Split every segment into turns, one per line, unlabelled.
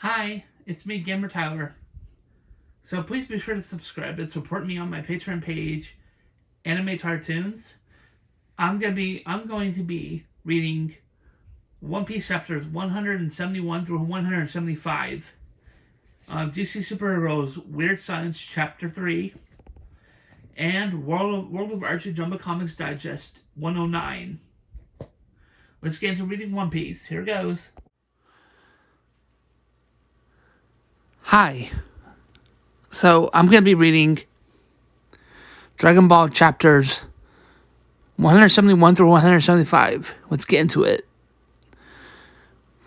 Hi, it's me, Gamer Tyler. So please be sure to subscribe and support me on my Patreon page, Anime Cartoons. I'm going to be reading One Piece chapters 171 through 175. DC Superheroes Weird Science Chapter 3 and World of Archidigest Comics Digest 109. Let's get into reading One Piece. Here goes. Hi. So I'm going to be reading Dragon Ball chapters 171 through 175. Let's get into it.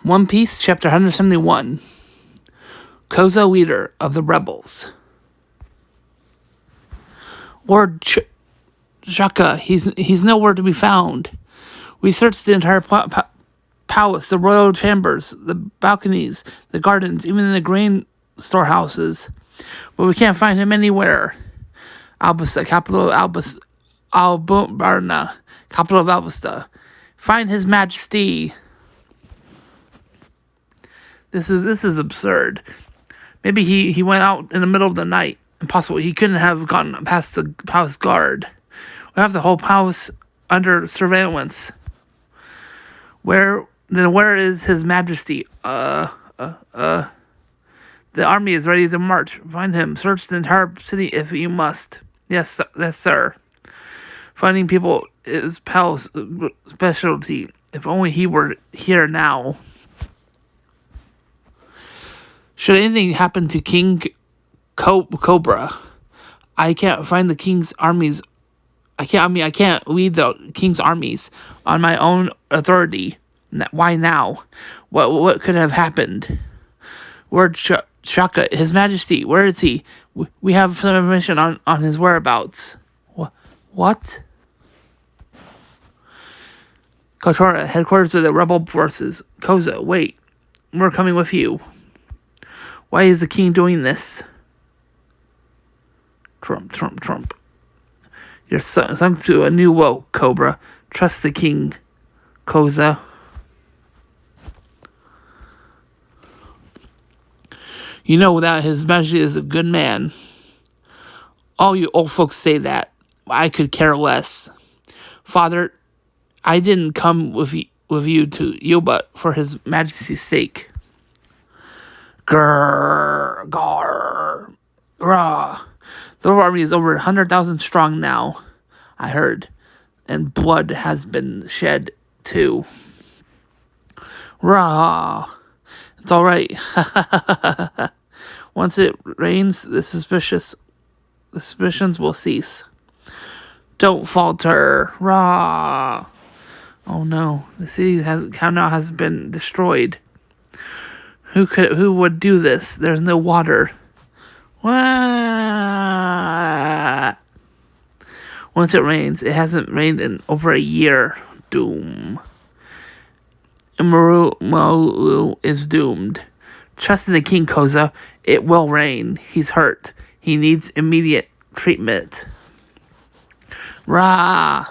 One Piece, chapter 171. Koza, leader of the rebels. Lord Shaka, he's nowhere to be found. We searched the entire palace, the royal chambers, the balconies, the gardens, even in the grain storehouses, but we can't find him anywhere. Albusta, capital of Albubarna, capital of Albusta. Find His Majesty. This is absurd. Maybe he went out in the middle of the night. Impossible. He couldn't have gone past the palace guard. We have the whole palace under surveillance. Where is His Majesty? The army is ready to march. Find him. Search the entire city if you must. Yes, sir. Finding people is Pal's specialty. If only he were here now. Should anything happen to King Cobra, I can't find the king's armies. I can't lead the king's armies on my own authority. Why now? What could have happened? Lord Shaka, His Majesty, where is he? We have some information on his whereabouts. What? Kotora, headquarters of the rebel forces. Koza, wait. We're coming with you. Why is the king doing this? Trump. You're sunk to a new woe, Cobra. Trust the king, Koza. You know that His Majesty is a good man. All you old folks say that. I could care less. Father, I didn't come with you to Yoba for His Majesty's sake. Grrr, rah. The army is over 100,000 strong now, I heard. And blood has been shed, too. Rah. It's all right. Once it rains, the suspicions will cease. Don't falter. Rah. Oh no, the city now has been destroyed. Who would do this? There's no water. Wah. Once it rains, it hasn't rained in over a year. Doom. Maru is doomed. Trust in the king, Koza. It will rain. He's hurt. He needs immediate treatment. Rah.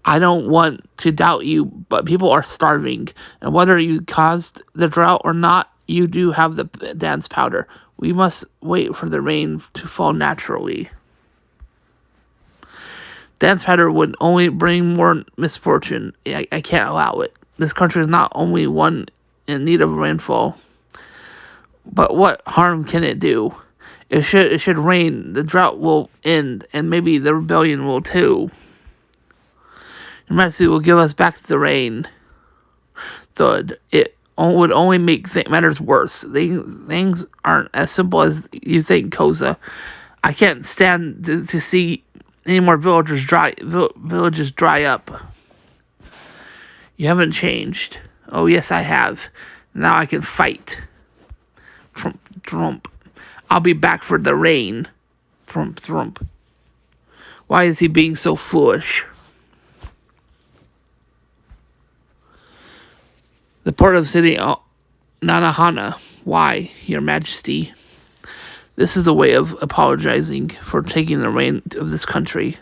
I don't want to doubt you, but people are starving. And whether you caused the drought or not, you do have the dance powder. We must wait for the rain to fall naturally. Dance powder would only bring more misfortune. I can't allow it. This country is not only one in need of rainfall, but what harm can it do? It should rain. The drought will end, and maybe the rebellion will too. Your Majesty will give us back the rain. So it would only make matters worse. Things aren't as simple as you think, Koza. I can't stand to see any more villages dry up. You haven't changed. Oh, yes, I have. Now I can fight. Trump. I'll be back for the rain. Trump. Why is he being so foolish? The port of city Nanahana. Why, Your Majesty? This is the way of apologizing for taking the reign of this country.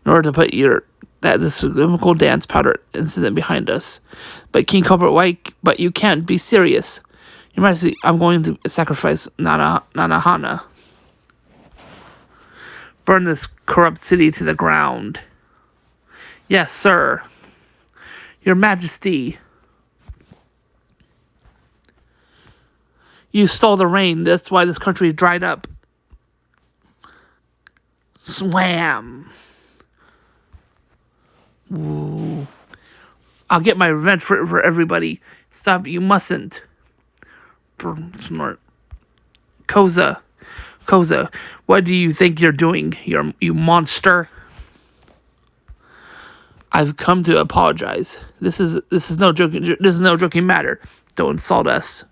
In order to put your that this chemical dance powder incident behind us. But King Cobra, why? But you can't be serious. Your Majesty, I'm going to sacrifice Nanahana. Burn this corrupt city to the ground. Yes, sir. Your Majesty. You stole the rain. That's why this country dried up. Swam. Ooh. I'll get my revenge for everybody. Stop. You mustn't. Snort. Koza, what do you think you're doing, you monster? I've come to apologize. This is no joking matter. Don't insult us.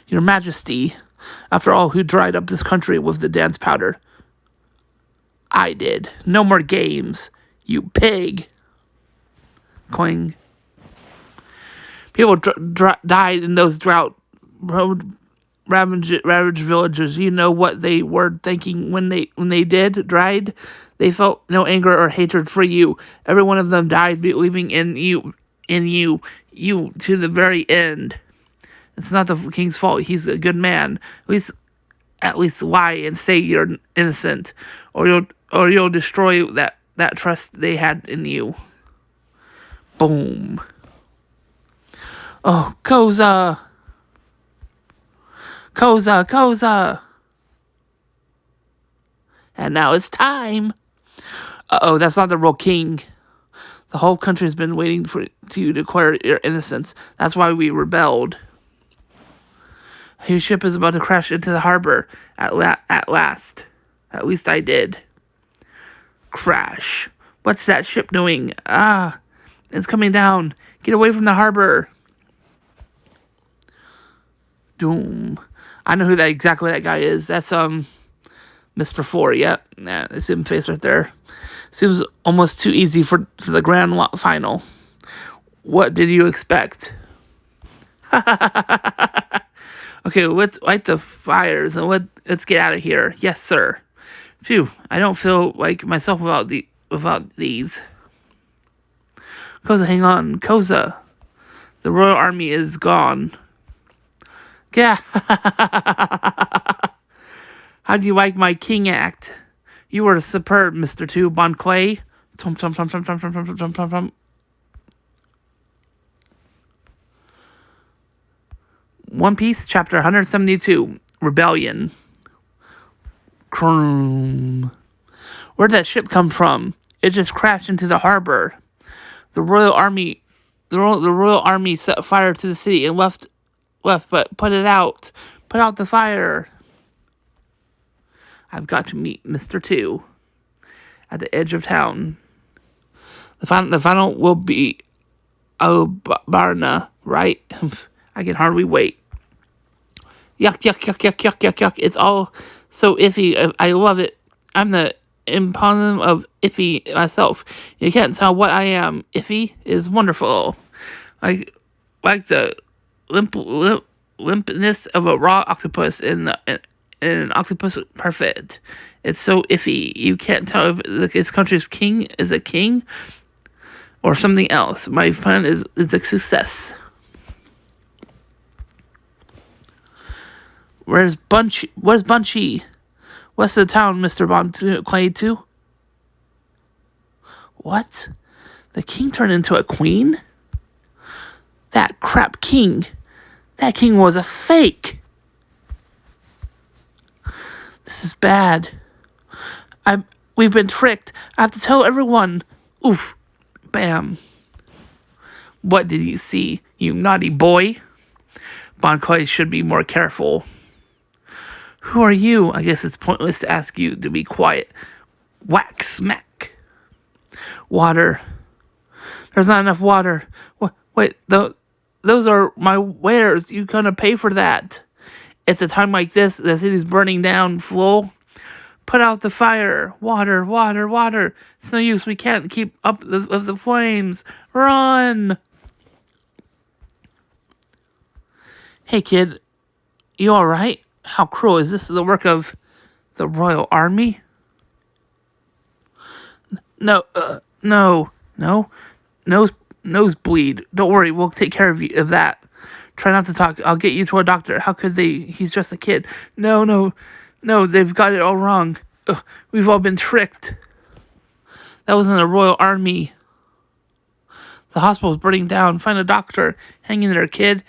Your Majesty, after all, who dried up this country with the dance powder? I did. No more games, you pig. Cling. People died in those ravaged villages. You know what they were thinking when they died? They felt no anger or hatred for you. Every one of them died believing in you to the very end. It's not the king's fault. He's a good man. At least lie and say you're innocent, or you'll destroy that trust they had in you. Boom. Oh, Koza. And now it's time. Uh-oh, that's not the real king. The whole country has been waiting for you to declare your innocence. That's why we rebelled. Your ship is about to crash into the harbor at last. At least I did. Crash. What's that ship doing? It's coming down. Get away from the harbor. Doom. I know who exactly that guy is. That's Mr. 4. Yep. Yeah, it's him face right there. Seems almost too easy for the grand final. What did you expect? Okay, let's light the fires and let's get out of here. Yes, sir. Phew, I don't feel like myself without these. Koza, hang on. Koza. The royal army is gone. Yeah. How do you like my king act? You were superb, Mr. 2, Bon Clay. One Piece, chapter 172, Rebellion. Croom. Where'd that ship come from? It just crashed into the harbor. The royal army set fire to the city and left, but put it out. Put out the fire. I've got to meet Mr. 2 at the edge of town. The final will be Barna, right? I can hardly wait. Yuck. It's all so iffy. I love it. I'm the embodiment of iffy myself. You can't tell what I am. Iffy is wonderful. Like the limpness of a raw octopus in an octopus perfect. It's so iffy. You can't tell if this country's king is a king or something else. My plan is a success. Where's Bunchy? Where's Bunchy? West of the town, Mr. Bon Clay 2. What? The king turned into a queen? That crap king. That king was a fake. This is bad. We've been tricked. I have to tell everyone. Oof. Bam. What did you see, you naughty boy? Bon Clay should be more careful. Who are you? I guess it's pointless to ask you to be quiet. Whack, smack. Water. There's not enough water. Wait, those are my wares. You're gonna pay for that. It's a time like this, the city's burning down full. Put out the fire. Water. It's no use. We can't keep up with the flames. Run. Hey, kid. You alright? How cruel. Is this the work of the royal army? No. No? Nosebleed. Don't worry, we'll take care of that. Try not to talk. I'll get you to a doctor. How could they? He's just a kid. No, they've got it all wrong. Ugh, we've all been tricked. That wasn't the Royal Army. The hospital's burning down. Find a doctor. Hang in there, kid.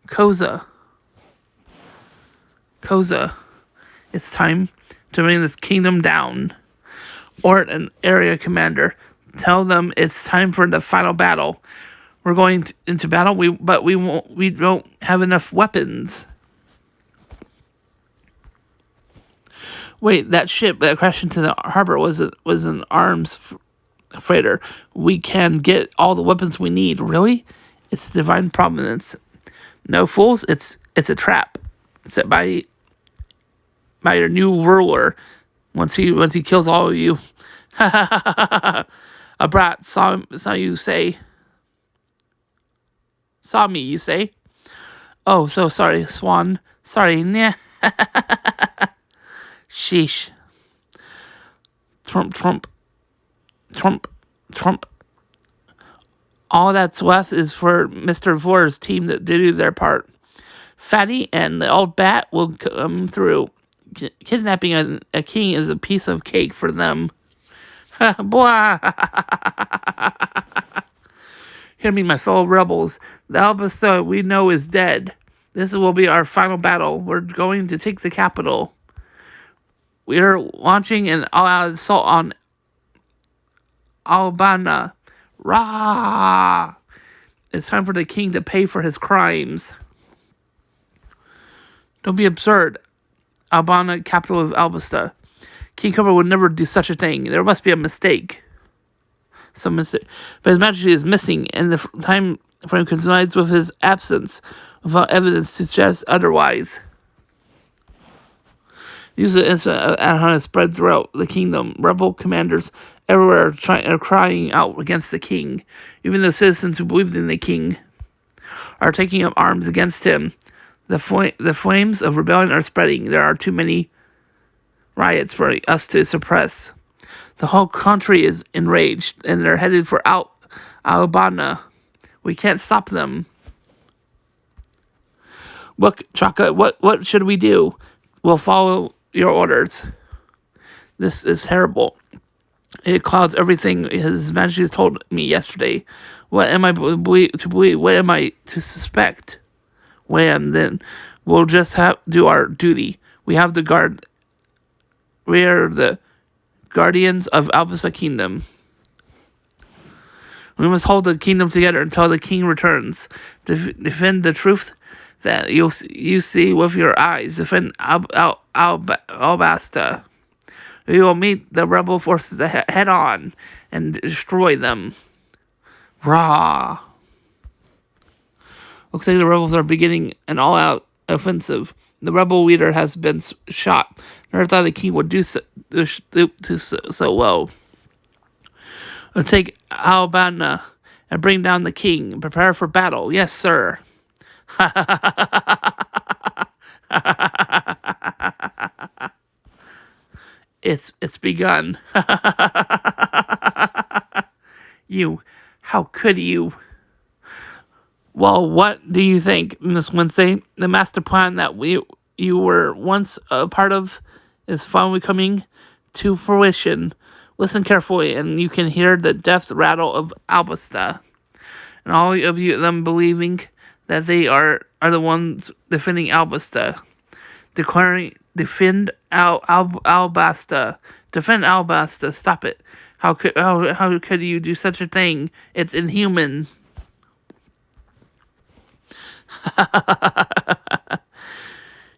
Koza. It's time to bring this kingdom down. Ort and area commander. Tell them it's time for the final battle. We're going into battle, but we don't have enough weapons. Wait, that ship that crashed into the harbor was an arms freighter. We can get all the weapons we need. Really? It's divine providence. No, fools, it's a trap set by your new ruler. Once he kills all of you. A brat saw you say. Saw me, you say? Oh, so sorry, Swan. Sorry, nah. Sheesh. Trump. All that's left is for Mr. Vor's team to do their part. Fatty and the old bat will come through. Kidnapping a king is a piece of cake for them. Blah. Hear me, my fellow rebels. The Albastoa we know is dead. This will be our final battle. We're going to take the capital. We are launching an all-out assault on Albana. Rah! It's time for the king to pay for his crimes. Don't be absurd. Albana, capital of Albastoa. King Cobra would never do such a thing. There must be a mistake. Some mistake. But his majesty is missing, and the time frame coincides with his absence, without evidence to suggest otherwise. News of the incident at Hana spread throughout the kingdom. Rebel commanders everywhere are crying out against the king. Even the citizens who believed in the king are taking up arms against him. The flames of rebellion are spreading. There are too many riots for us to suppress. The whole country is enraged, and they're headed for Albana. We can't stop them. Look, Chaka, what should we do? We'll follow your orders. This is terrible. It clouds everything His Majesty has told me yesterday. What am I to believe? What am I to suspect? When then we'll just do our duty. We have the guard. We are the guardians of Albastoa Kingdom. We must hold the kingdom together until the king returns. Defend the truth that you see with your eyes. Defend Albastoa. We will meet the rebel forces head on and destroy them. Rah! Looks like the rebels are beginning an all-out offensive. The rebel leader has been shot. Never thought the king would do so well. Let's take Albana and bring down the king. Prepare for battle. Yes, sir. It's begun. How could you? Well, what do you think, Miss Wednesday? The master plan that you were once a part of is finally coming to fruition. Listen carefully, and you can hear the death rattle of Albastoa. And all of them believing that they are the ones defending Albastoa. Declaring, defend Albastoa. Defend Albastoa. Stop it. How could you do such a thing? It's inhuman.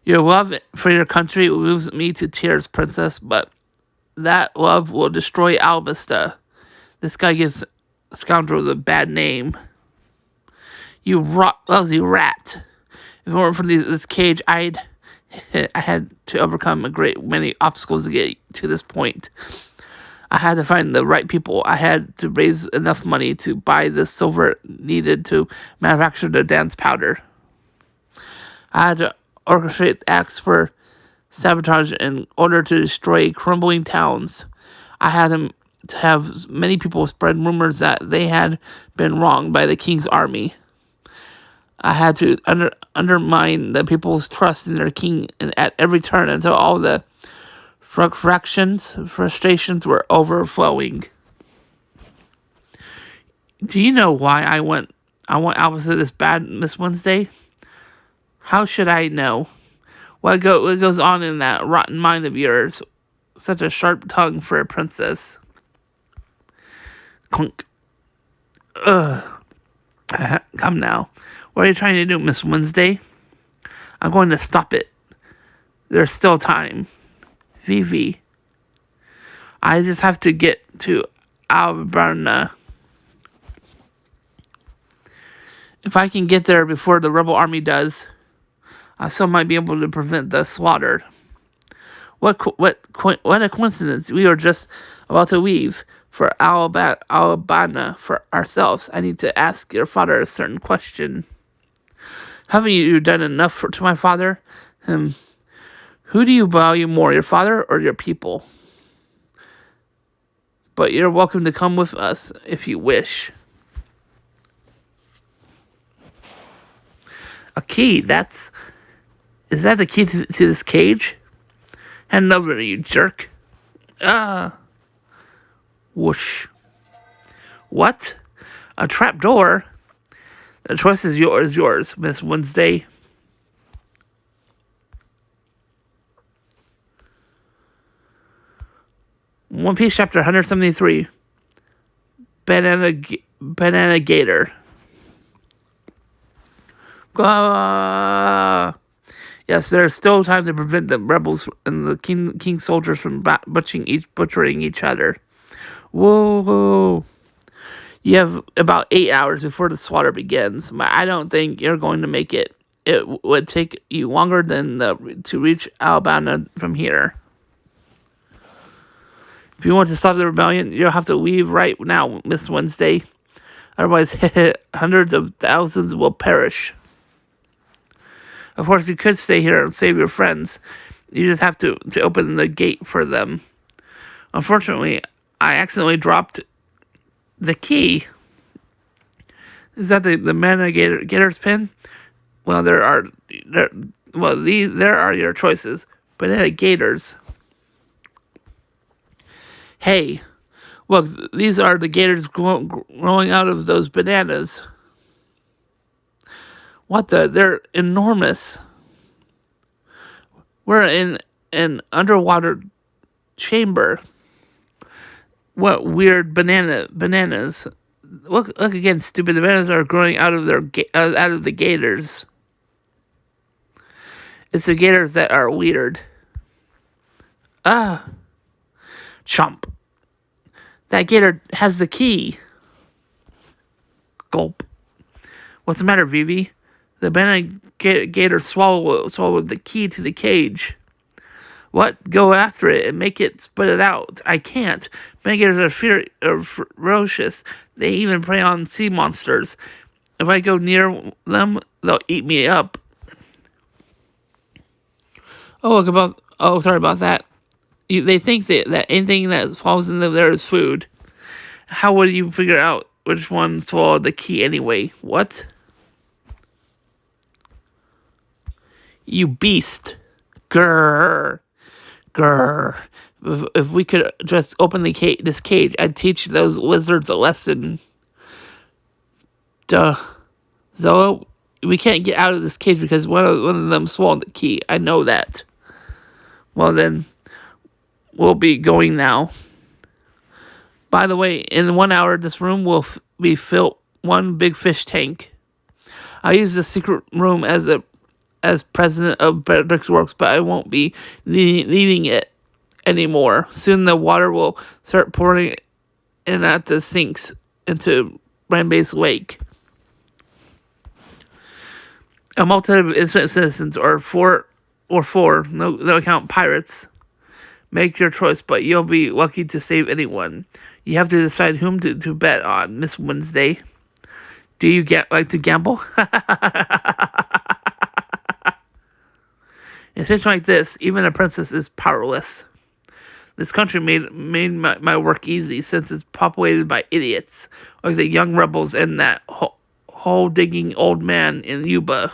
Your love for your country moves me to tears, princess, but that love will destroy Albastoa. This guy gives scoundrels a bad name. You lousy rat. If it weren't for this cage, I had to overcome a great many obstacles to get to this point. I had to find the right people. I had to raise enough money to buy the silver needed to manufacture the dance powder. I had to orchestrate acts for sabotage in order to destroy crumbling towns. I had to to have many people spread rumors that they had been wronged by the king's army. I had to undermine the people's trust in their king at every turn until all the frustrations were overflowing. Do you know why I went opposite this bad Miss Wednesday? How should I know? What goes on in that rotten mind of yours? Such a sharp tongue for a princess. Clunk. Ugh. Come now. What are you trying to do, Miss Wednesday? I'm going to stop it. There's still time. Vivi. I just have to get to Alberna. If I can get there before the rebel army does, I still might be able to prevent the slaughter. What a coincidence. We were just about to leave for Alabama for ourselves. I need to ask your father a certain question. Haven't you done enough to my father? Who do you value more, your father or your people? But you're welcome to come with us if you wish. A key, is that the key to this cage? Hand it over to you, jerk. Whoosh. What? A trap door? The choice is yours, Miss Wednesday. One Piece chapter 173. Banana Gator. Yes, there is still time to prevent the rebels and the king's soldiers from butchering each other. Whoa. You have about 8 hours before the slaughter begins. I don't think you're going to make it. It would take you longer than to reach Alabama from here. If you want to stop the rebellion, you'll have to leave right now, Miss Wednesday. Otherwise, hundreds of thousands will perish. Of course, you could stay here and save your friends. You just have to open the gate for them. Unfortunately, I accidentally dropped the key. Is that the Banana Gator's pin? Well, there are your choices. Banana Gators. Hey, look, these are the gators growing out of those bananas. What the? They're enormous. We're in an underwater chamber. What weird bananas? Look again, stupid. The bananas are growing out of the gators. It's the gators that are weird. Chomp. That gator has the key. Gulp. What's the matter, Vivi? The banana gator swallowed the key to the cage. What? Go after it and make it spit it out. I can't. Banana gators are ferocious. They even prey on sea monsters. If I go near them, they'll eat me up. Sorry about that. They think that anything that falls in there is food. How would you figure out which one swallowed the key anyway? What? You beast. Grrr. If we could just open this cage, I'd teach those lizards a lesson. Duh. Zoa, we can't get out of this cage because one of them swallowed the key. I know that. Well then, we'll be going now. By the way, in 1 hour, this room will be filled one big fish tank. I use the secret room as president of Bricksworks, but I won't be leading it anymore. Soon the water will start pouring in at the sinks into Rainbase Lake. A multitude of innocent citizens, or four, no count pirates. Make your choice, but you'll be lucky to save anyone. You have to decide whom to bet on, Miss Wednesday. Do you like to gamble? In a situation like this, even a princess is powerless. This country made my work easy since it's populated by idiots like the young rebels and that hole-digging old man in Yuba.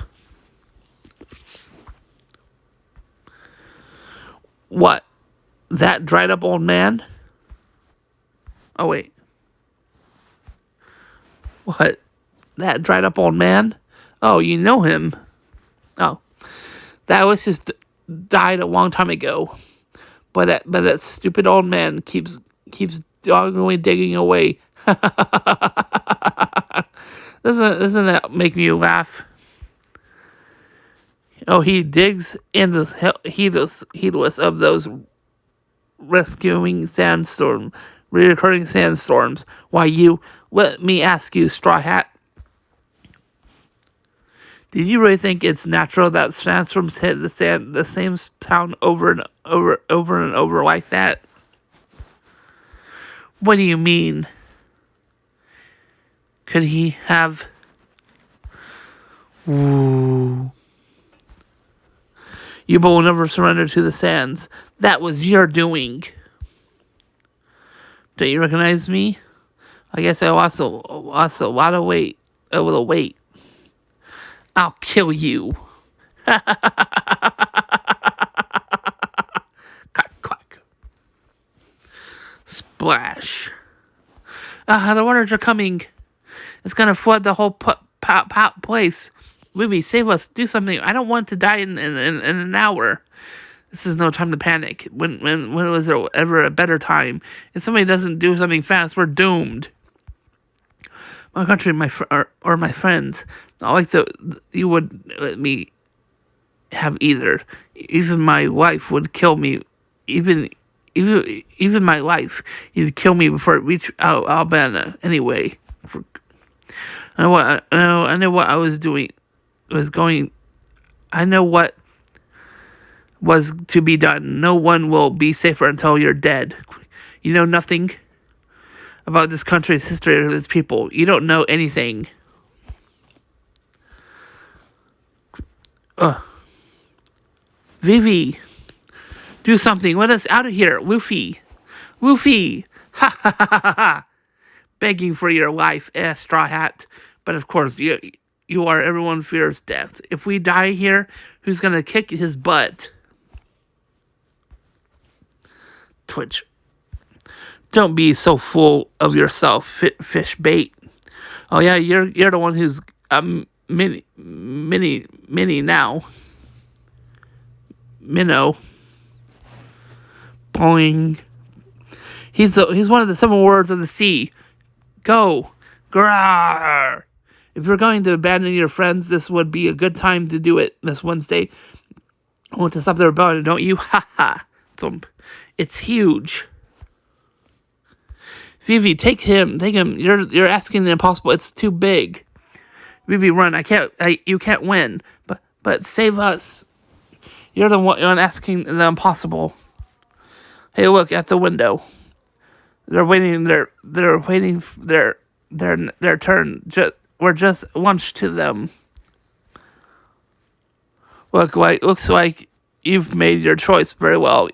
What? That dried-up old man? Oh, wait. What? That dried-up old man? Oh, you know him. Oh. That was just died a long time ago. But that stupid old man keeps doggedly digging away. Doesn't that make me laugh? Oh, he digs and is heedless of those recurring sandstorms. Why, let me ask you, Straw Hat. Did you really think it's natural that sandstorms hit the same town over and over like that? What do you mean? Could he have... Ooh. You will never surrender to the sands. That was your doing. Don't you recognize me? I guess I lost a lot of weight. A little weight. I'll kill you. Quack, quack. Splash. The waters are coming. It's gonna flood the whole place. Ruby, save us. Do something. I don't want to die in an hour. This is no time to panic. When was there ever a better time? If somebody doesn't do something fast, we're doomed. My country, or my friends, not like you would let me have either. Even my wife would kill me. Even my life, he'd kill me before it reached Alabama. Anyway, I know what I was doing. I know what was to be done. No one will be safer until you're dead. You know nothing about this country's history or its people. You don't know anything. Vivi, do something. Let us out of here. Woofy. Ha ha ha ha ha. Begging for your life, Straw Hat. But of course, you are everyone fears death. If we die here, who's gonna kick his butt? Twitch. Don't be so full of yourself, fish bait. Oh yeah, you're the one who's mini now. Minnow. Boing. He's one of the 7 words of the sea. Go. Grrr. If you're going to abandon your friends, this would be a good time to do it this Wednesday. I want to stop the rebellion, don't you? Ha ha. Thump. It's huge. Vivi, take him. You're asking the impossible. It's too big. Vivi, run. You can't win. But save us. You're the one asking the impossible. Hey, look at the window. They're waiting. They're waiting their turn. We're just lunch to them. Looks like you've made your choice very well.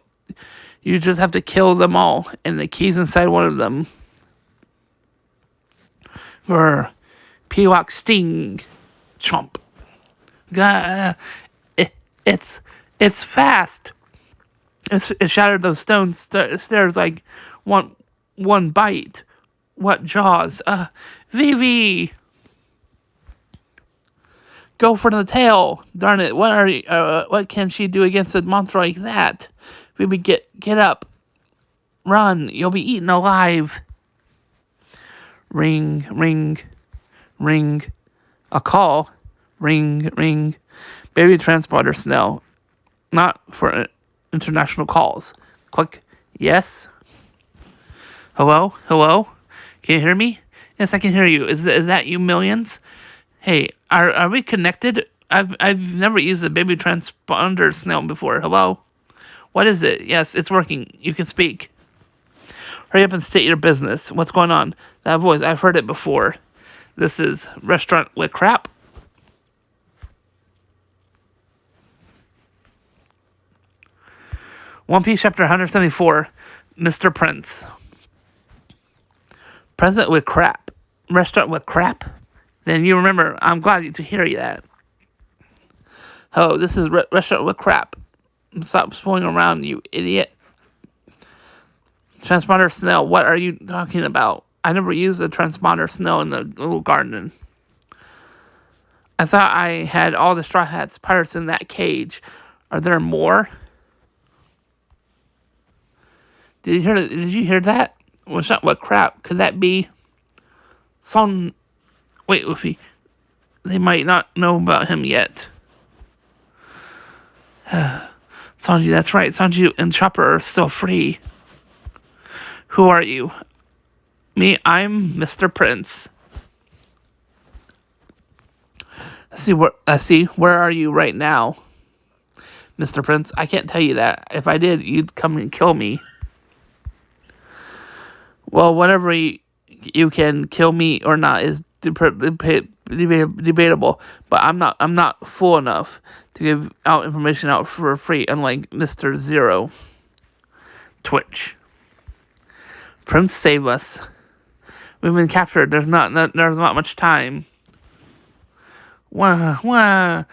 You just have to kill them all, and the key's inside one of them. Pewok sting, chomp. It's fast. It shattered those stone stairs like one bite. What jaws? Vivi! Go for the tail! Darn it! What can she do against a monster like that? Vivi, get up! Run! You'll be eaten alive! Ring, ring, ring. A call. Ring, ring. Baby transporter Snell. Not for international calls. Click. Yes. Hello? Can you hear me? Yes, I can hear you. Is that you, Millions? Hey, are we connected? I've never used a baby transponder Snell before. Hello? What is it? Yes, it's working. You can speak. Hurry up and state your business. What's going on? That voice, I've heard it before. This is Restaurant with Crap. One Piece chapter 174. Mr. Prince. Present with crap. Restaurant with crap? Then you remember, I'm glad to hear that. Oh, this is restaurant with crap. Stop fooling around, you idiot. Transponder snail, what are you talking about? I never used the transponder snail in the little garden. I thought I had all the Straw Hats pirates in that cage. Are there more? Did you hear that? What's not what crap? Could that be some? Wait, Luffy. They might not know about him yet. Sanji, that's right. Sanji and Chopper are still free. Who are you? Me, I'm Mr. Prince. Where are you right now, Mr. Prince? I can't tell you that. If I did, you'd come and kill me. Well, whatever you can kill me or not is debatable. But I'm not fool enough to give out information out for free, unlike Mr. Zero. Twitch. Prince, save us. We've been captured. There's not much time. Wah, wah.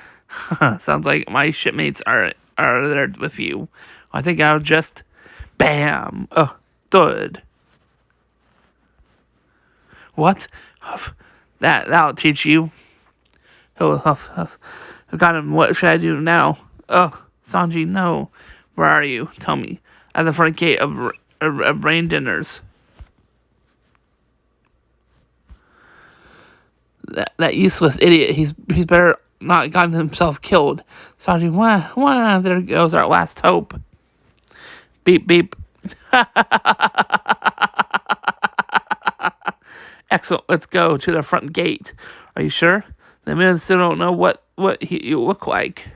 Sounds like my shipmates are there with you. I think I'll just bam. Oh, good. What? Huff. That'll teach you. Oh, huff, huff. I got him. What should I do now? Oh, Sanji, no. Where are you? Tell me. At the front gate of Rain Dinners. That useless idiot. He's better not gotten himself killed. Sanji, wah. There goes our last hope. Beep, beep. Excellent. Let's go to the front gate. Are you sure? The men still don't know what you look like.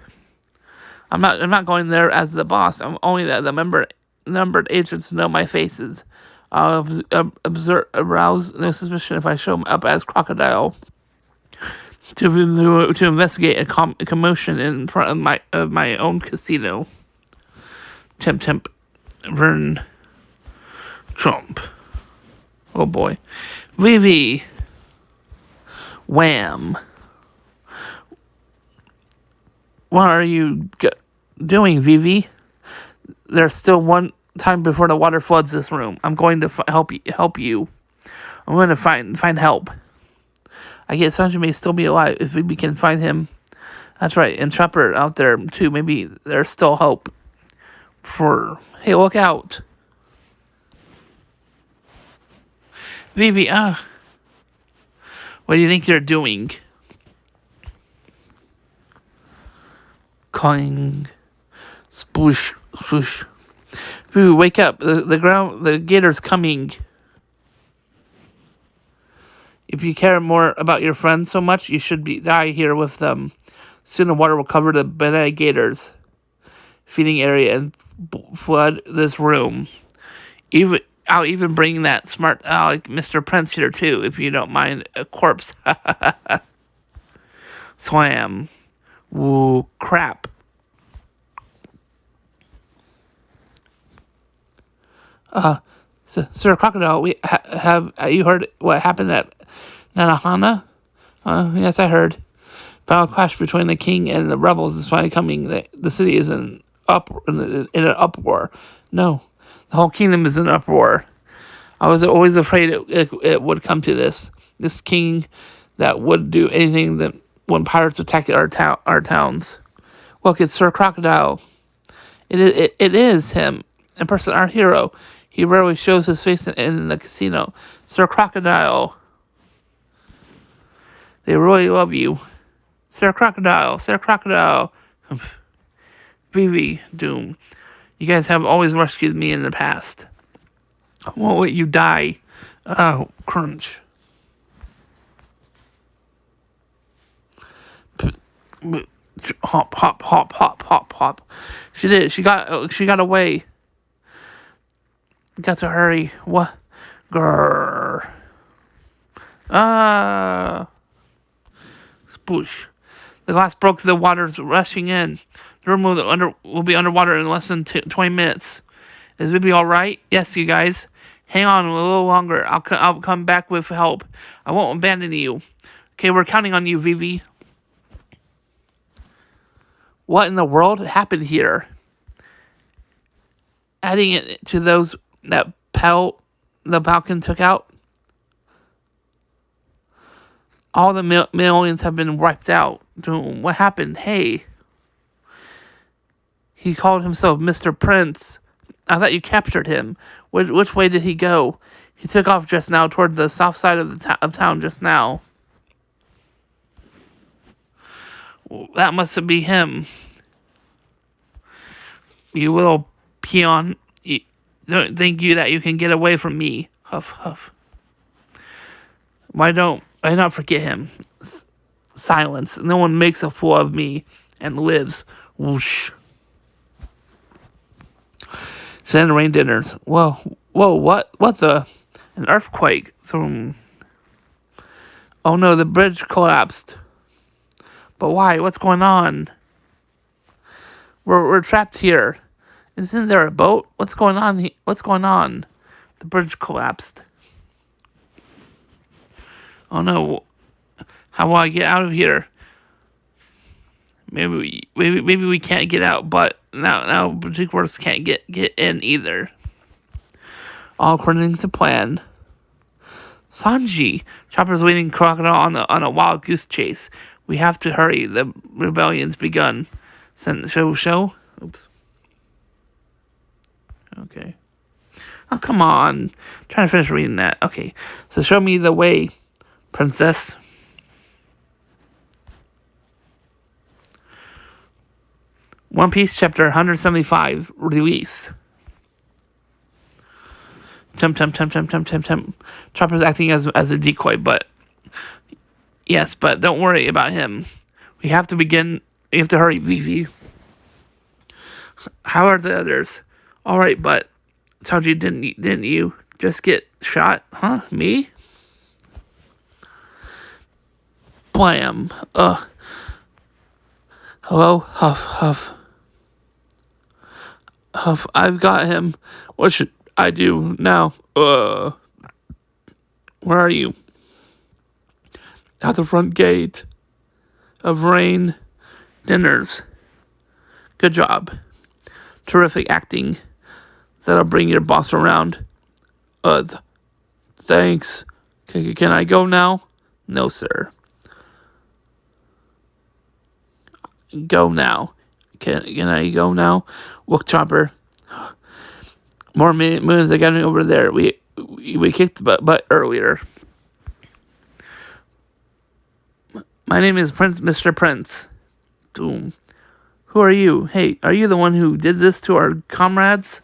I'm not going there as the boss. I'm only the numbered agents know my faces. I'll arouse no suspicion if I show up as Crocodile. To investigate a commotion in front of my own casino. Temp, Vern, Trump. Oh boy, Vivi. Wham. What are you doing, Vivi? There's still one time before the water floods this room. I'm going to help you. I'm going to find help. I guess Sanji may still be alive if we can find him. That's right, and Chopper out there too. Maybe there's still hope. Hey, look out, Vivi. What do you think you're doing? Calling, sploosh, swoosh. Vivi, wake up! The gator's coming. If you care more about your friends so much, you should die here with them. Soon the water will cover the banana gators feeding area and flood this room. I'll even bring that smart aleck Mr. Prince here too, if you don't mind a corpse. Slam. Woo, crap. Sir Crocodile, have you heard what happened at Nanahana? Yes, I heard. Battle clash between the king and the rebels is finally coming. The city is in an uproar. No, the whole kingdom is in uproar. I was always afraid it would come to this. This king that would do anything that when pirates attack our towns. Look, it's Sir Crocodile. It is him in person, our hero. He rarely shows his face in the casino. Sir Crocodile. They really love you. Sir Crocodile. Vivi, Doom. You guys have always rescued me in the past. I won't let you die. Oh, crunch. Hop, hop, hop, hop, hop, hop. She did. She got away. Got to hurry. What? Grrr. Sploosh. The glass broke. The water's rushing in. The room will be underwater in less than 20 minutes. Is Vivi alright? Yes, you guys. Hang on a little longer. I'll come back with help. I won't abandon you. Okay, we're counting on you, Vivi. What in the world happened here? Adding it to those that the Falcon took out. All the millions have been wiped out. What happened? Hey. He called himself Mr. Prince. I thought you captured him. Which way did he go? He took off just now toward the south side of of town just now. Well, that must be him. You little peon. Don't think that you can get away from me. Huff, huff. Why don't I not forget him? Silence. No one makes a fool of me and lives. Whoosh. Sand rain dinners. Whoa, what? What's an earthquake? Oh no, the bridge collapsed. But why? What's going on? We're trapped here. Isn't there a boat? What's going on? What's going on? The bridge collapsed. Oh no. How will I get out of here? Maybe we can't get out, but now particulars can't get in either. All according to plan. Sanji, Chopper's leading Crocodile on a wild goose chase. We have to hurry. The rebellion's begun. Show. Oops. Okay. Oh, come on. I'm trying to finish reading that. Okay. So show me the way, princess. One Piece chapter 175 release. Temp. Chopper's acting as a decoy, but yes, but don't worry about him. We have to hurry, Vivi. How are the others? All right, but Sanji, didn't you just get shot? Huh? Me? Blam. Hello? Huff. Huff, I've got him. What should I do now? Where are you? At the front gate of Rain Dinners. Good job. Terrific acting. That'll bring your boss around. Thanks. Can I go now? No, sir. Go now. Can I go now? Look, Chopper. More moons are getting over there. We kicked butt earlier. My name is Mr. Prince. Doom. Who are you? Hey, are you the one who did this to our comrades?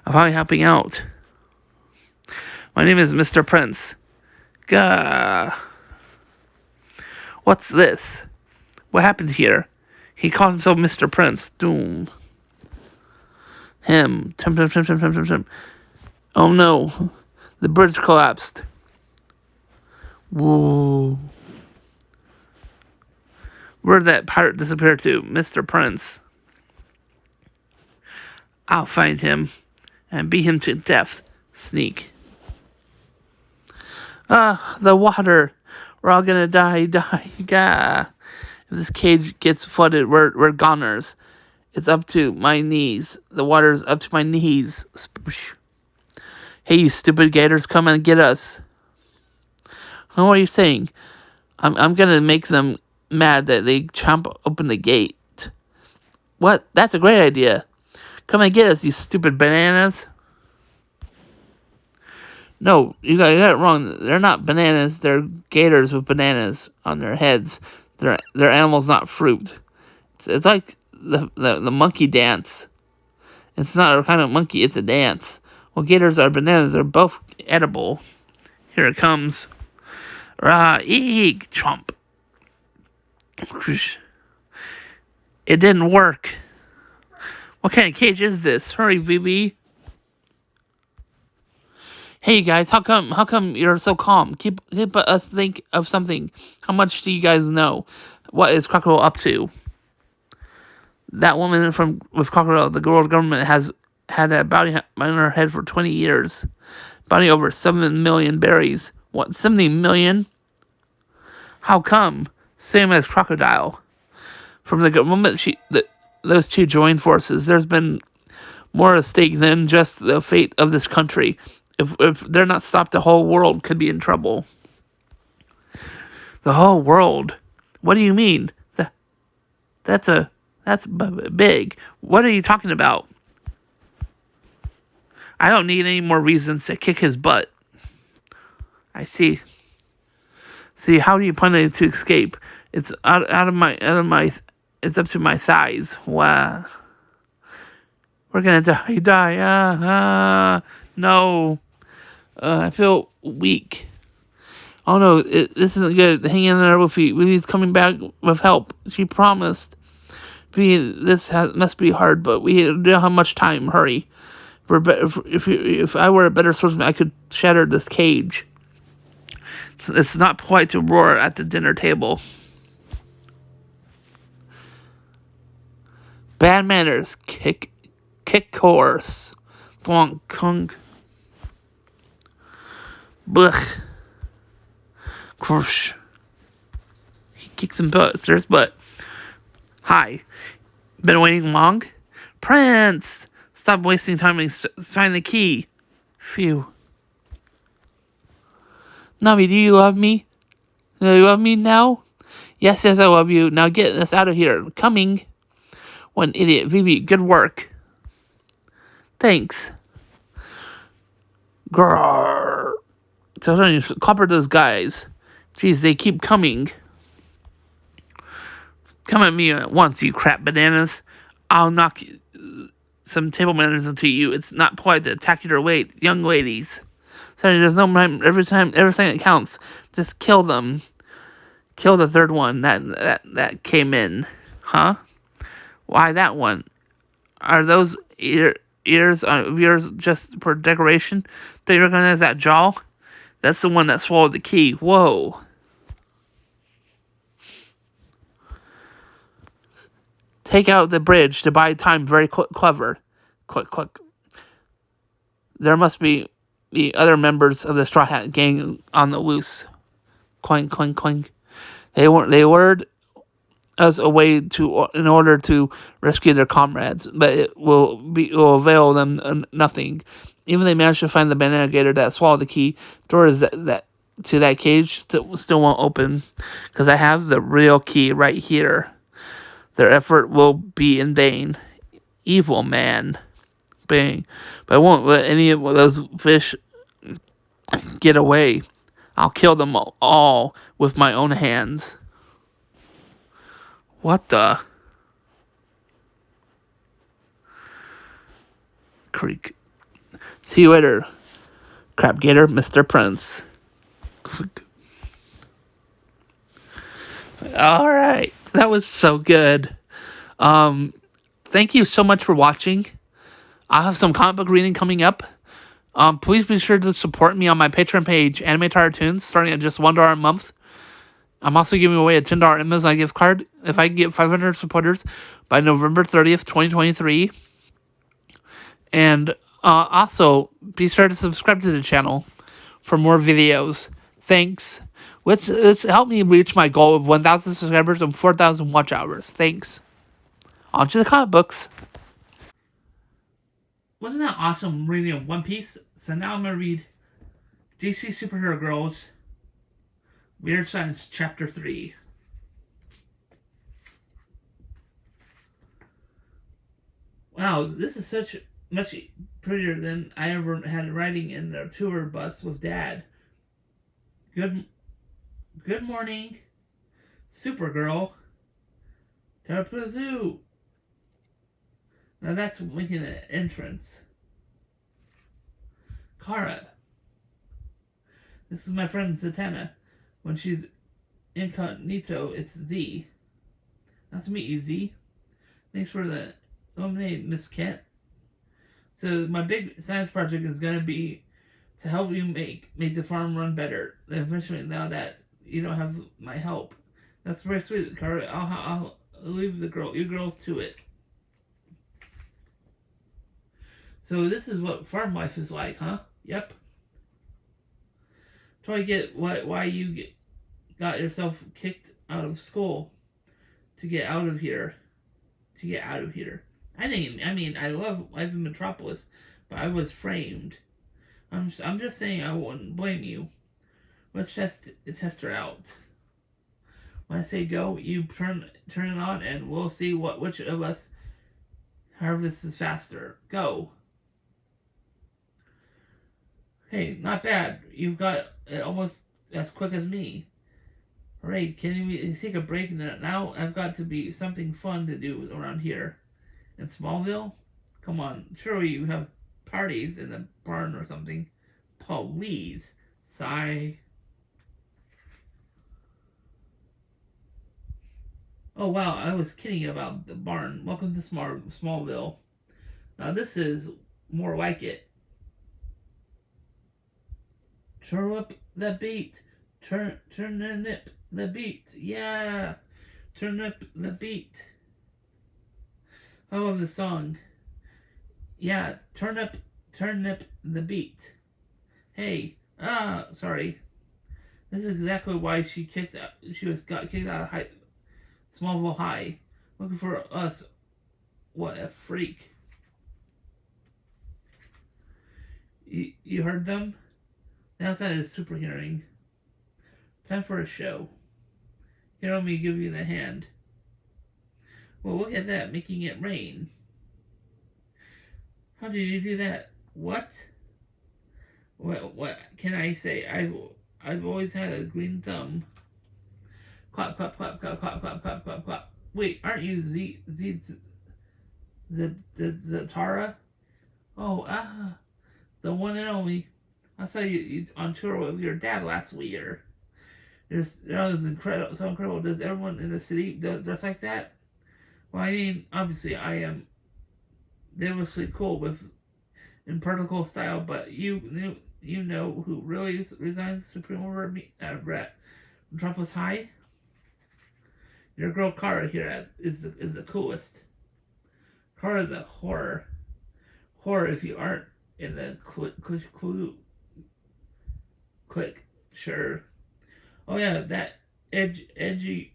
I'm probably helping out. My name is Mr. Prince. Gah. What's this? What happened here? He called himself Mr. Prince. Doom. Him. Temp. Oh no. The bridge collapsed. Whoa. Where'd that pirate disappear to? Mr. Prince. I'll find him and beat him to death. Sneak. The water. We're all gonna die. Gah. If this cage gets flooded, we're goners. It's up to my knees. The water's up to my knees. Spoosh. Hey, you stupid gators, come and get us. What are you saying? I'm gonna make them mad that they chomp open the gate. What? That's a great idea. Come and get us, you stupid bananas. No, you got it wrong. They're not bananas. They're gators with bananas on their heads. They're animals, not fruit. It's like the monkey dance. It's not a kind of monkey. It's a dance. Well, gators are bananas. They're both edible. Here it comes. Eek, chomp. It didn't work. What kind of cage is this? Hurry, Vivi. Hey guys, how come you're so calm? Keep us think of something. How much do you guys know? What is Crocodile up to? That woman with Crocodile, the world government has had that bounty on her head for 20 years. Bounty over 7 million berries. What, 70 million? How come? Same as Crocodile. From the moment those two joined forces, there's been more at stake than just the fate of this country. If they're not stopped, the whole world could be in trouble. The whole world? What do you mean? That's big. What are you talking about? I don't need any more reasons to kick his butt. I see. See, how do you plan to escape? It's out of my. It's up to my thighs. Wow. We're gonna die. No. I feel weak. Oh no, this isn't good. Hang in there, Wolfie. Wolfie's coming back with help. She promised. Must be hard, but we don't have much time. Hurry. If I were a better swordsman, I could shatter this cage. It's not polite to roar at the dinner table. Bad manners. Kick horse. Thwonk kung. Blech. Crush. He kicks some butt. There's butt. Hi. Been waiting long? Prince! Stop wasting time and find the key. Phew. Nami, do you love me? Do you love me now? Yes, I love you. Now get us out of here. Coming. One idiot. Vivi, good work. Thanks. Grrr. So clobber those guys. Jeez, they keep coming. Come at me at once, you crap bananas. I'll knock some table manners into you. It's not polite to attack your young ladies. Sorry, there's no time. Everything that counts. Just kill them. Kill the third one that came in. Huh? Why that one? Are those ears of yours just for decoration? Do you recognize that jaw? That's the one that swallowed the key. Whoa. Take out the bridge to buy time. Very clever. Click. There must be the other members of the Straw Hat Gang on the loose. Clang, clang, clang. They lured us away in order to rescue their comrades, but it will avail them nothing. Even they managed to find the banana gator that swallowed the key. Doors to that cage still won't open, because I have the real key right here. Their effort will be in vain. Evil man. Bang. But I won't let any of those fish get away. I'll kill them all with my own hands. What the? Creek. See you later, Crab Gator, Mr. Prince. All right. That was so good. Thank you so much for watching. I'll have some comic book reading coming up. Please be sure to support me on my Patreon page, Anime Cartoons, starting at just $1 a month. I'm also giving away a $10 Amazon gift card if I can get 500 supporters by November 30th, 2023. And also, be sure to subscribe to the channel for more videos. Thanks. Let's help me reach my goal of 1,000 subscribers and 4,000 watch hours. Thanks. On to the comic books. Wasn't that awesome reading One Piece? So now I'm going to read DC Superhero Girls Weird Science Chapter 3. Wow, this is much prettier than I ever had riding in the tour bus with Dad. Good morning, Supergirl. Tarapazoo. Now that's making an entrance. Kara. This is my friend Zatanna. When she's incognito, it's Z. Nice to meet you, Z. Thanks for the lemonade, Miss Kent. So my big science project is going to be to help you make the farm run better. Eventually, now that you don't have my help. That's very sweet, Kara. I'll leave you girls to it. So this is what farm life is like, huh? Yep. Try to get why you got yourself kicked out of school to get out of here. To get out of here. I mean, I love life in Metropolis, but I was framed. I'm just saying I wouldn't blame you. Let's test her out. When I say go, you turn it on, and we'll see which of us harvests faster. Go. Hey, not bad. You've got it almost as quick as me. Hooray, can we take a break now? I've got to be something fun to do around here. In Smallville? Come on, surely you have parties in the barn or something. Please. Sigh. Oh wow, I was kidding about the barn. Welcome to Smallville. Now this is more like it. Turn up the beat. Turn the beat. Yeah. Turn up the beat. I love the song. Yeah, turn up the beat. Hey, sorry. This is exactly why she got kicked out of Smallville High. Looking for us. What a freak. You heard them? The outside is super hearing. Time for a show. Here, let me give you the hand. Well, look at that, making it rain. How did you do that? What? What can I say? I've always had a green thumb. Clap, clap, clap, clap, clap, clap, clap, clap, clap. Wait, aren't you Zatara? Oh, the one and only. I saw you on tour with your dad last year. There's incredible, so incredible. Does everyone in the city dress like that? Well, I mean, obviously, I am devilishly cool with in particle style, but you know who really resigns supreme over me at Metropolis High? Your girl Kara here is the coolest. Kara the horror if you aren't in the quick sure. Oh yeah, that edgy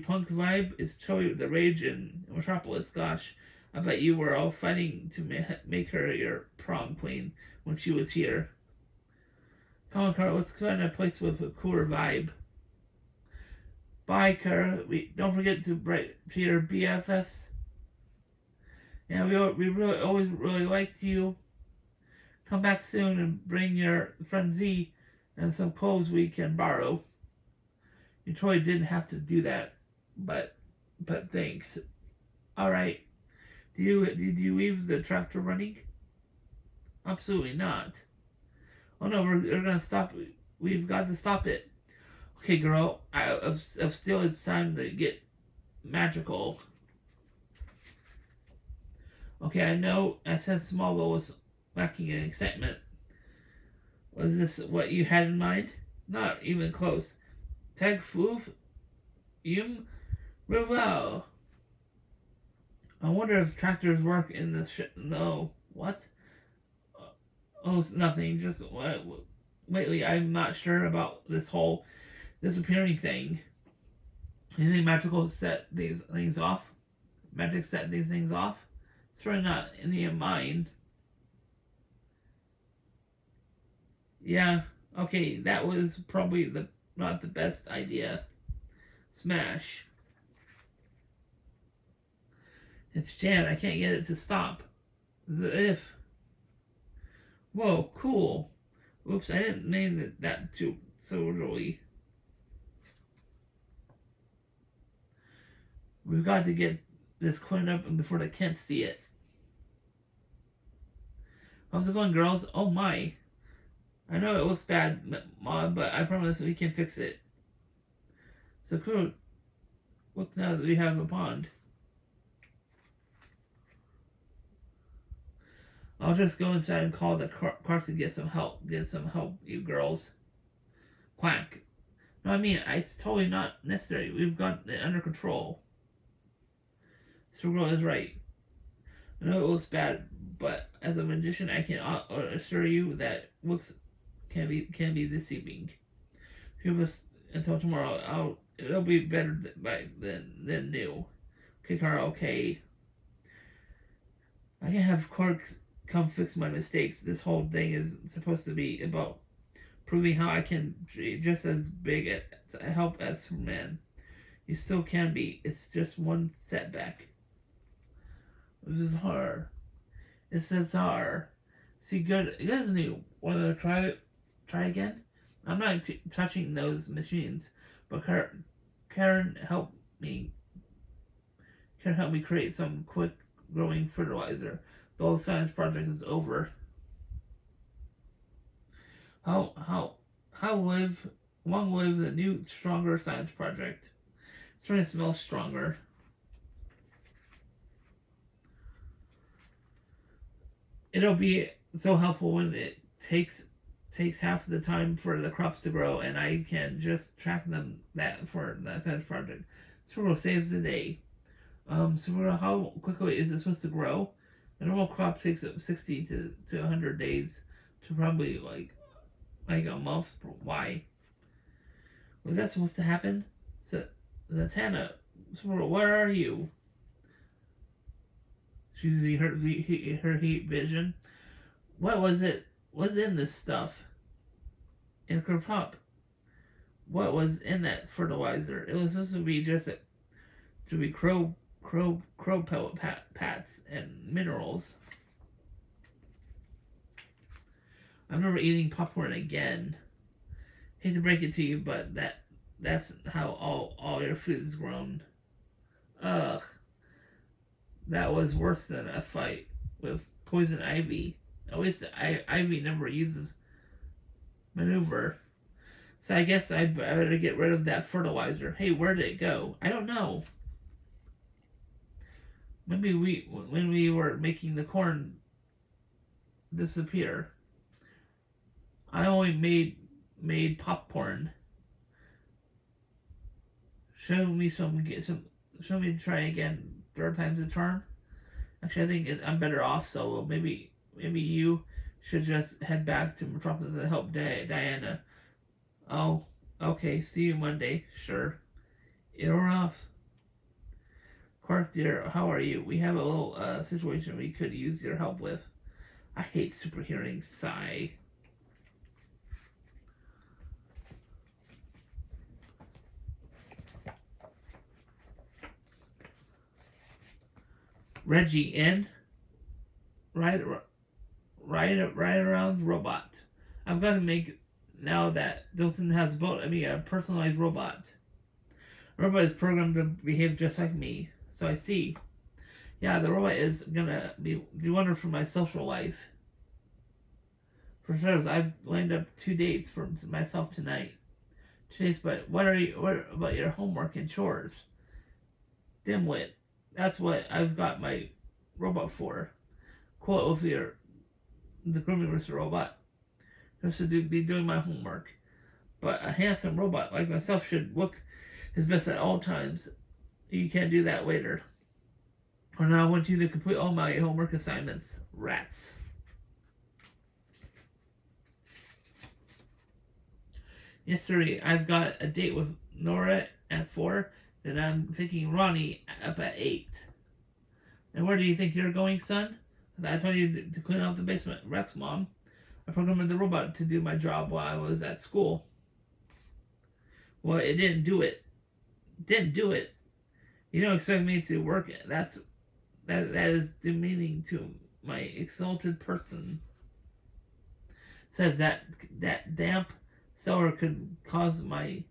punk vibe is totally the rage in Metropolis. Gosh, I bet you were all fighting to make her your prom queen when she was here. Come on, Kara, let's find a place with a cooler vibe. Bye, Kara. Don't forget to write to your BFFs. Yeah, we really always really liked you. Come back soon and bring your friend Z and some clothes we can borrow. You totally didn't have to do that, but thanks. All right. Did you leave the tractor running? Absolutely not. Oh no, we're gonna stop. We've got to stop it. Okay, girl. Of still, it's time to get magical. Okay, I know. I said Smallville was lacking in excitement. Was this what you had in mind? Not even close. Tag Foof Yum Rival. I wonder if tractors work in this no. What? Oh, nothing. Just lately, I'm not sure about this whole disappearing thing. Anything magical set these things off? Magic set these things off? It's really not any of mine. Yeah, okay, that was probably not the best idea. Smash. It's jammed. I can't get it to stop. If. Whoa, cool. Oops, I didn't mean that too so really. We've got to get this cleaned up before they can't see it. How's it going, girls? Oh my. I know it looks bad, Mom, but I promise we can fix it. So cool. Look now that we have a pond. I'll just go inside and call the cart to get some help. Get some help, you girls. Quack. No, I mean, it's totally not necessary. We've got it under control. Squirrel is right. I know it looks bad, but as a magician, I can assure you that looks can be deceiving. Give us until tomorrow. It'll be better than new. Okay, Carl. Okay. I can have Clark come fix my mistakes. This whole thing is supposed to be about proving how I can be just as big a help as Superman. You still can be. It's just one setback. This is hard. It says hard. See, good. You guys need want to try again? I'm not touching those machines, but Karen helped me. Karen helped me create some quick growing fertilizer. The whole science project is over. How long live the new stronger science project? It's starting to smell stronger. It'll be so helpful when it takes half the time for the crops to grow, and I can just track them that for that science project. Squirrel saves the day. Squirrel, how quickly is it supposed to grow? A normal crop takes 60 to 100 days to probably like a month. Why? Was that supposed to happen? Zatanna, Squirrel, where are you? She's using her heat vision. What was it? What's in this stuff? In her pop. What was in that fertilizer? It was supposed to be to be crow pellet pats and minerals. I'm never eating popcorn again. Hate to break it to you, but that's how all your food is grown. Ugh. That was worse than a fight with poison ivy. At least ivy never uses maneuver. So I guess I better get rid of that fertilizer. Hey, where did it go? I don't know. Maybe when we were making the corn disappear. I only made popcorn. Show me show me try again. Third time's a charm. Actually, I think I'm better off. So maybe you should just head back to Metropolis and help Diana. Oh, okay. See you Monday. Sure. You're off. Clark, dear, how are you? We have a little situation we could use your help with. I hate superhearing. Sigh. Reggie in. Ride around's robot. I've got to make now that Dilton has built me a personalized robot. The robot is programmed to behave just like me. So I see. Yeah, the robot is gonna be wonderful for my social life. For sure, I've lined up 2 dates for myself tonight. 2 dates, but what about your homework and chores? Dimwit. That's what I've got my robot for. Quote with the grooming Mr. Robot. Just to be doing my homework. But a handsome robot like myself should look his best at all times. You can't do that later. Or now I want you to complete all my homework assignments. Rats. Yesterday, I've got a date with Nora at 4. Then I'm picking Ronnie up at 8. And where do you think you're going, son? I told you to clean out the basement. Rex, Mom. I programmed the robot to do my job while I was at school. Well, it didn't do it. Didn't do it. You don't expect me to work. That is demeaning to my exalted person. Says that damp cellar could cause my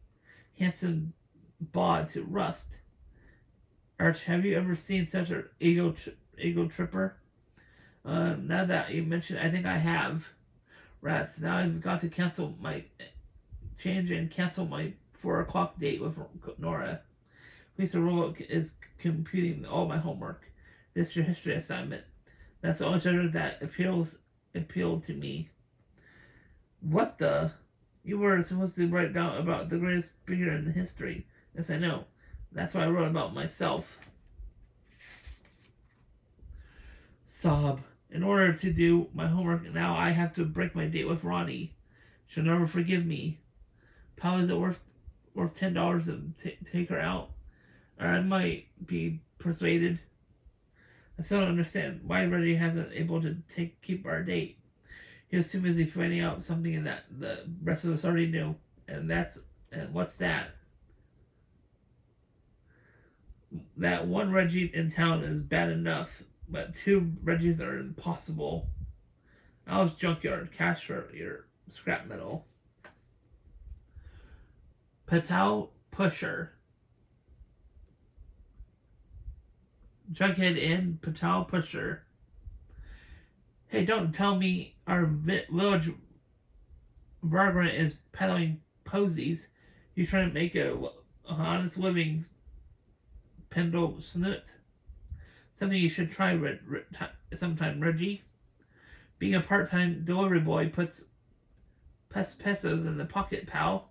handsome bod to rust. Arch, have you ever seen such an ego tripper? Now that you mention it, I think I have. Rats, now I've got to cancel my 4 o'clock date with Nora. Please, the robot is computing all my homework. This is your history assignment. That's the only subject that appealed to me. What the? You were supposed to write down about the greatest figure in history. Yes, I know. That's why I wrote about myself. Sob. In order to do my homework now, I have to break my date with Ronnie. She'll never forgive me. Pal, is it worth $10 to take her out? Or I might be persuaded. I still don't understand why Reggie hasn't able to keep our date. He was too busy finding out something that the rest of us already knew, and what's that? That one Reggie in town is bad enough, but two Reggies are impossible. Al's junkyard, cash for your scrap metal. Patel Pusher. Jughead in, Patel Pusher. Hey, don't tell me our village barber is peddling posies. He's trying to make a honest living, Pendle Snoot. Something you should try sometime, Reggie. Being a part-time delivery boy puts pesos in the pocket, pal.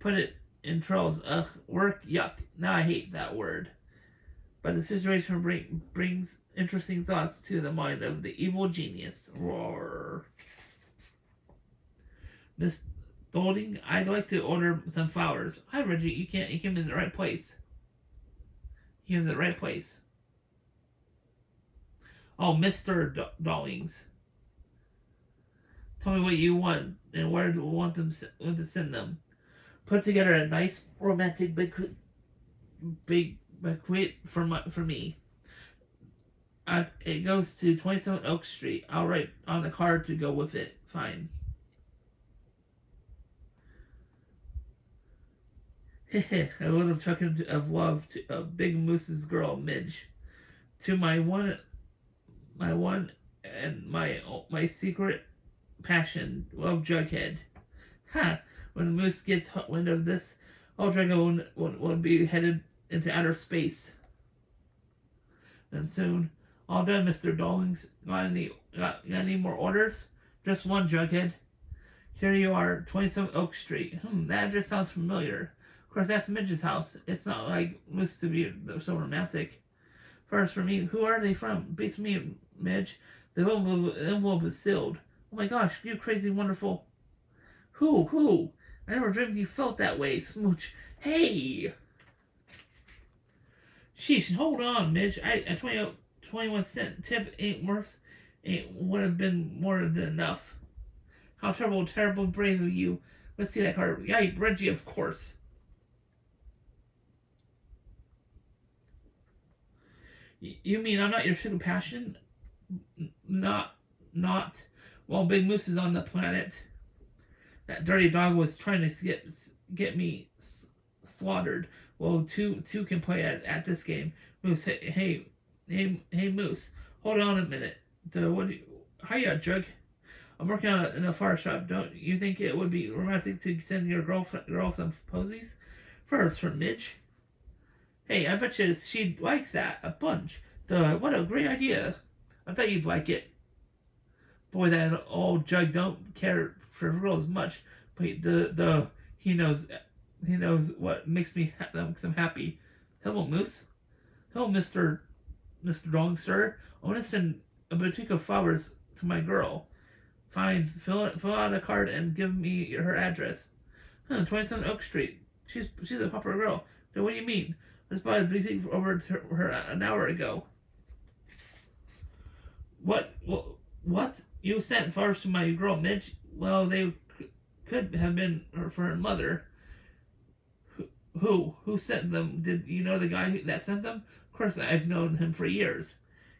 Put it in trolls. Ugh, work, yuck. Now I hate that word. But the situation brings interesting thoughts to the mind of the evil genius. Roar. Miss Golding, I'd like to order some flowers. Hi, Reggie. You came in the right place. You came in the right place. Oh, Mr. Dawlings. Tell me what you want and where do you want to send them. Put together a nice romantic big bequeath for me. It goes to 27 Oak Street. I'll write on the card to go with it. Fine. A little token of love to Big Moose's girl, Midge. To my one and my secret passion, love Jughead. Ha! When the Moose gets wind of this, old Jughead will be headed into outer space. And soon, all done, Mr. Dawlings. Got any more orders? Just one, Jughead. Here you are, 27 Oak Street. That address sounds familiar. Of course, that's Midge's house. It's not like Moose to be so romantic. First, for me, who are they from? Beats me, Midge. The envelope is sealed. Oh my gosh, you crazy wonderful. Who? I never dreamed you felt that way, Smooch. Hey! Sheesh, hold on, Midge. A 21-cent tip would have been more than enough. How terrible brave of you. Let's see that card. Yeah, Reggie, of course. You mean I'm not your sugar passion? Not. While Big Moose is on the planet. That dirty dog was trying to get me slaughtered. Well, two can play at this game. Moose, hey, Moose, hold on a minute. Hiya, Jug. I'm working in a flower shop. Don't you think it would be romantic to send your girl some posies? First, for Midge. Hey, I bet you she'd like that a bunch. What a great idea. I thought you'd like it. Boy, that old Jug don't care for girls much, but he knows what makes I'm happy. Hello, Moose. Hello, Mr. Dong, sir. I want to send a bouquet of flowers to my girl. Fine, fill out a card and give me her address. 27 Oak Street. She's a popular girl. What do you mean? I just bought a bouquet over to her an hour ago. What? You sent flowers to my girl, Midge? Well, they could have been for her mother. Who sent them? Did you know the guy that sent them? Of course, I've known him for years.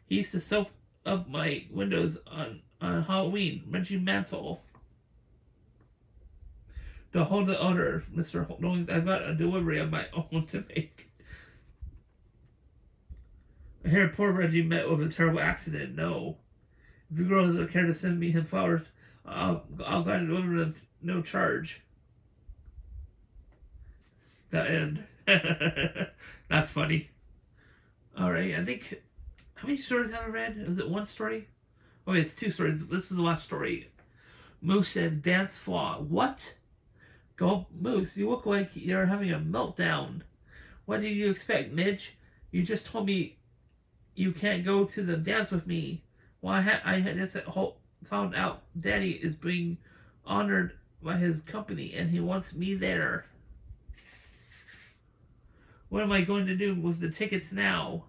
He used to soap up my windows on Halloween. Reggie Mantle. To hold the order, Mr. Holdings, I've got a delivery of my own to make. I hear poor Reggie met with a terrible accident. No. If you girls don't care to send him flowers, I'll go and deliver them no charge. The end. That's funny. Alright, I think... How many stories have I read? Was it one story? Oh, it's two stories. This is the last story. Moose and Dance Flaw. What? Go, Moose, you look like you're having a meltdown. What did you expect, Midge? You just told me You can't go to the dance with me. Well, I had just found out Daddy is being honored by his company, and he wants me there. What am I going to do with the tickets now?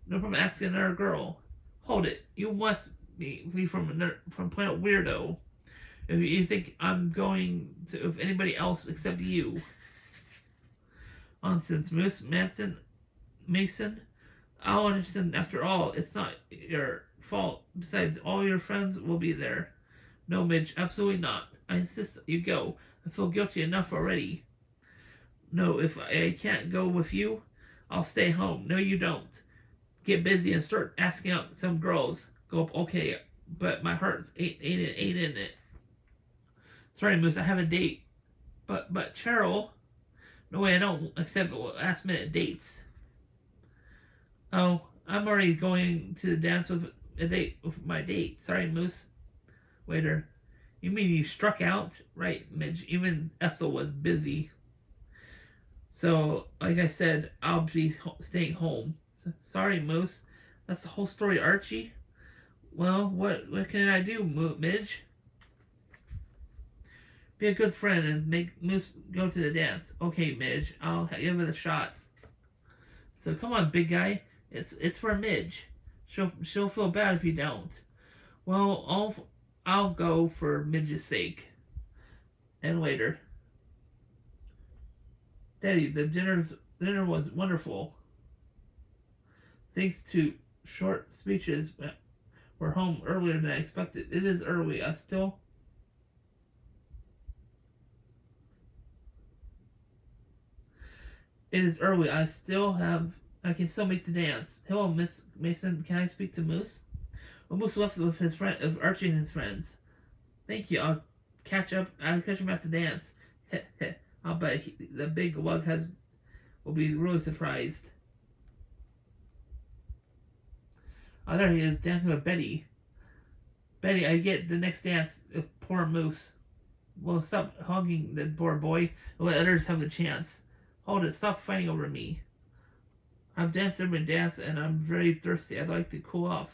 No problem asking another girl. Hold it. You must be from Planet Weirdo. If you think I'm going to with anybody else except you. Nonsense, Mason. I'll understand after all. It's not your fault. Besides, all your friends will be there. No, Midge, absolutely not. I insist you go. I feel guilty enough already. No, if I can't go with you, I'll stay home. No, you don't. Get busy and start asking out some girls. Go up, okay, but my heart's ain't in it. Sorry, Moose, I have a date. But Cheryl, no way, I don't accept last minute dates. Oh, I'm already going to the dance with my date. Sorry, Moose. Waiter, you mean you struck out? Right, Midge. Even Ethel was busy. So, like I said, I'll be staying home. Sorry, Moose. That's the whole story, Archie. Well, what can I do, Midge? Be a good friend and make Moose go to the dance. Okay, Midge. I'll give it a shot. So come on, big guy. It's for Midge. She'll feel bad if you don't. Well, I'll go for Midge's sake. And later. Daddy, the dinner was wonderful. Thanks to short speeches, we're home earlier than I expected. It is early. It is early. I can still make the dance. Hello, Miss Mason. Can I speak to Moose? Well, Moose left with his friend, of Archie and his friends. Thank you. I'll catch him at the dance. I'll bet the big lug will be really surprised. Oh, there he is, dancing with Betty. Betty, I get the next dance. Poor Moose. Well, stop hugging the poor boy and let others have a chance. Hold it, stop fighting over me. I've danced every dance and I'm very thirsty. I'd like to cool off.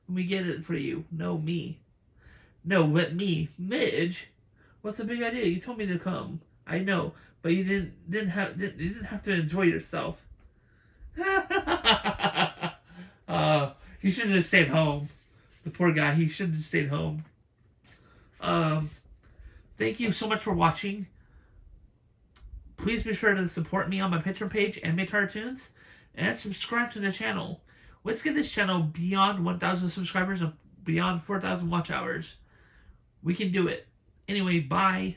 Let me get it for you. No, me. No, let me. Midge? What's the big idea? You told me to come. I know, but you didn't have to enjoy yourself. He should have just stayed home. The poor guy, he should have just stayed home. Thank you so much for watching. Please be sure to support me on my Patreon page, Anime Cartoons, and subscribe to the channel. Let's get this channel beyond 1,000 subscribers and beyond 4,000 watch hours. We can do it. Anyway, bye.